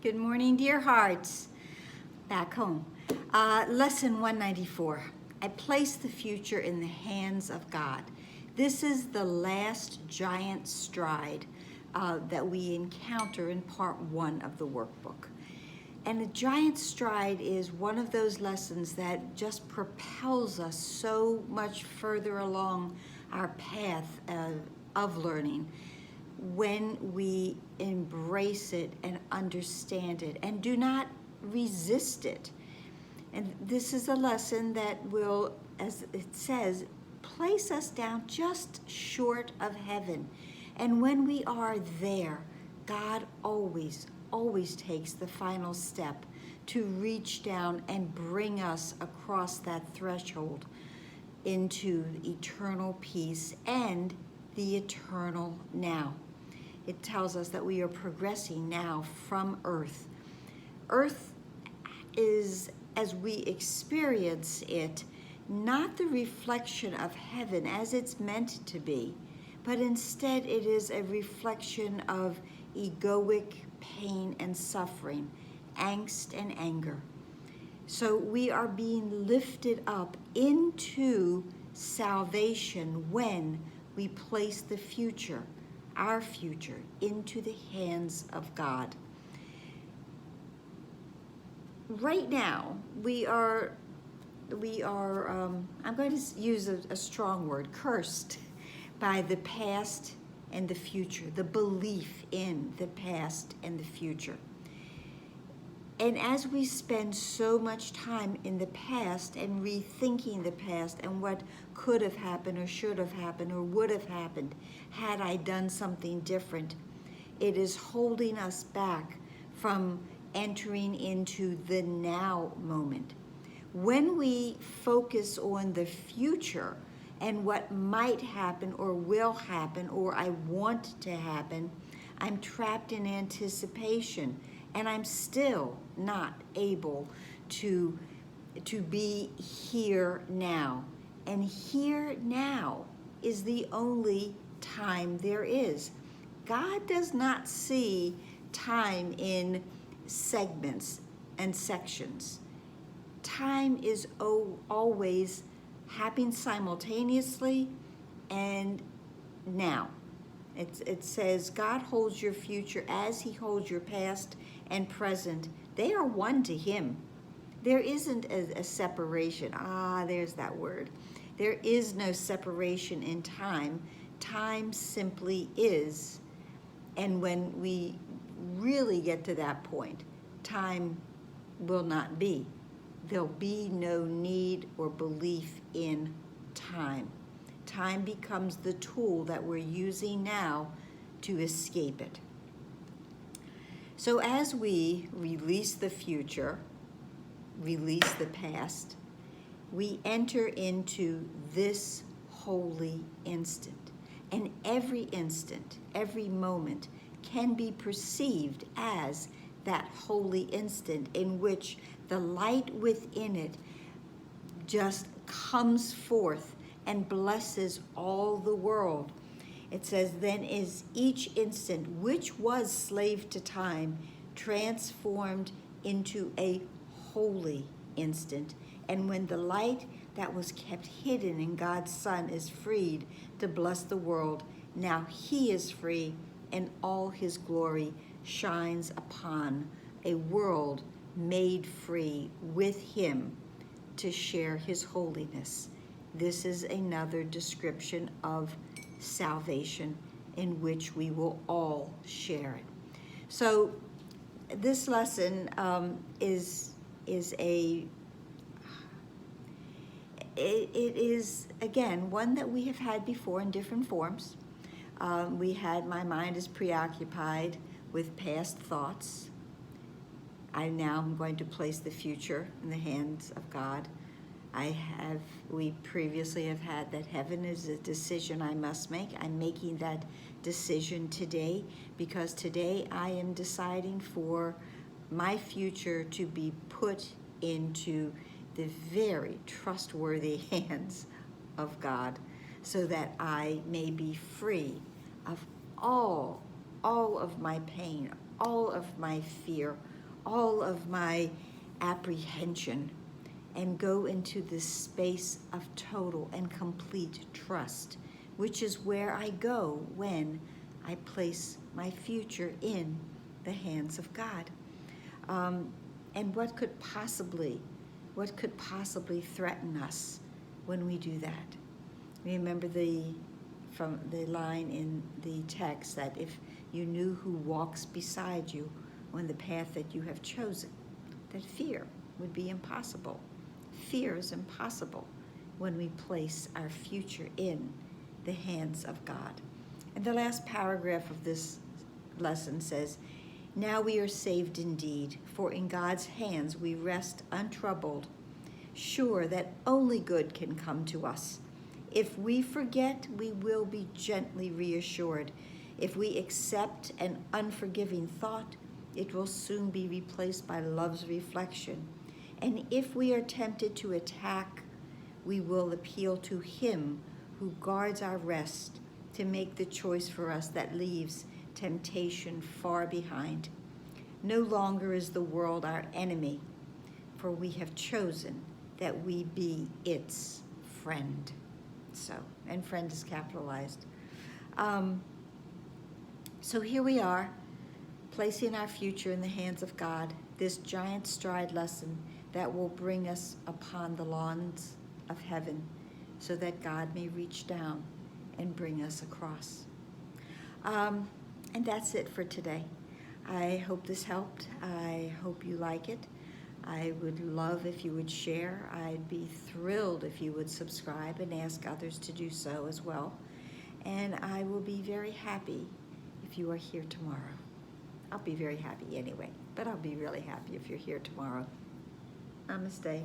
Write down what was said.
Good morning, dear hearts. Back home. Lesson 194. I place the future in the hands of God. This is the last giant stride that we encounter in part 1 of the workbook. And a giant stride is one of those lessons that just propels us so much further along our path of learning when we embrace it and understand it and do not resist it. And this is a lesson that will, as it says, place us down just short of heaven. And when we are there, God always takes the final step to reach down and bring us across that threshold into eternal peace and the eternal now. It tells us that we are progressing now from earth. Earth is, as we experience it, not the reflection of heaven as it's meant to be, but instead it is a reflection of egoic pain and suffering, angst and anger. So we are being lifted up into salvation when we place the future, our future, into the hands of God. Right now, we are I'm going to use a strong word, cursed by the past and the future, the belief in the past and the future. And as we spend so much time in the past and rethinking the past and what could have happened or should have happened or would have happened had I done something different, it is holding us back from entering into the now moment. When we focus on the future and what might happen or will happen or I want to happen, I'm trapped in anticipation. And I'm still not able to be here now. And here now is the only time there is. God does not see time in segments and sections. Time is always happening simultaneously and now. It says God holds your future as he holds your past and present. They are one to him. There isn't a separation. There's that word. There is no separation in time. Time simply is. And when we really get to that point, time will not be. There'll be no need or belief in time. Time becomes the tool that we're using now to escape it. So as we release the future, release the past, we enter into this holy instant. And every instant, every moment can be perceived as that holy instant in which the light within it just comes forth and blesses all the world. It says, then is each instant which was slave to time transformed into a holy instant. And when the light that was kept hidden in God's Son is freed to bless the world, now he is free and all his glory shines upon a world made free with him to share his holiness. This is another description of salvation in which we will all share it. So this lesson is again one that we have had before in different forms. We had my mind is preoccupied with past thoughts. I now am going to place the future in the hands of God. We previously have had that heaven is a decision I must make. I'm making that decision today because today I am deciding for my future to be put into the very trustworthy hands of God so that I may be free of all of my pain, all of my fear, all of my apprehension and go into this space of total and complete trust, which is where I go when I place my future in the hands of God. And what could possibly threaten us when we do that? Remember from the line in the text that if you knew who walks beside you on the path that you have chosen, that fear would be impossible. Fear is impossible when we place our future in the hands of God. And the last paragraph of this lesson says, "Now we are saved indeed, for in God's hands we rest untroubled, sure that only good can come to us. If we forget, we will be gently reassured. If we accept an unforgiving thought, it will soon be replaced by love's reflection. And if we are tempted to attack, we will appeal to Him who guards our rest to make the choice for us that leaves temptation far behind. No longer is the world our enemy, for we have chosen that we be its friend." So, and friend is capitalized. So here we are, placing our future in the hands of God, this giant stride lesson that will bring us upon the lawns of heaven so that God may reach down and bring us across. And that's it for today. I hope this helped. I hope you like it. I would love if you would share. I'd be thrilled if you would subscribe and ask others to do so as well. And I will be very happy if you are here tomorrow. I'll be very happy anyway, but I'll be really happy if you're here tomorrow. Namaste.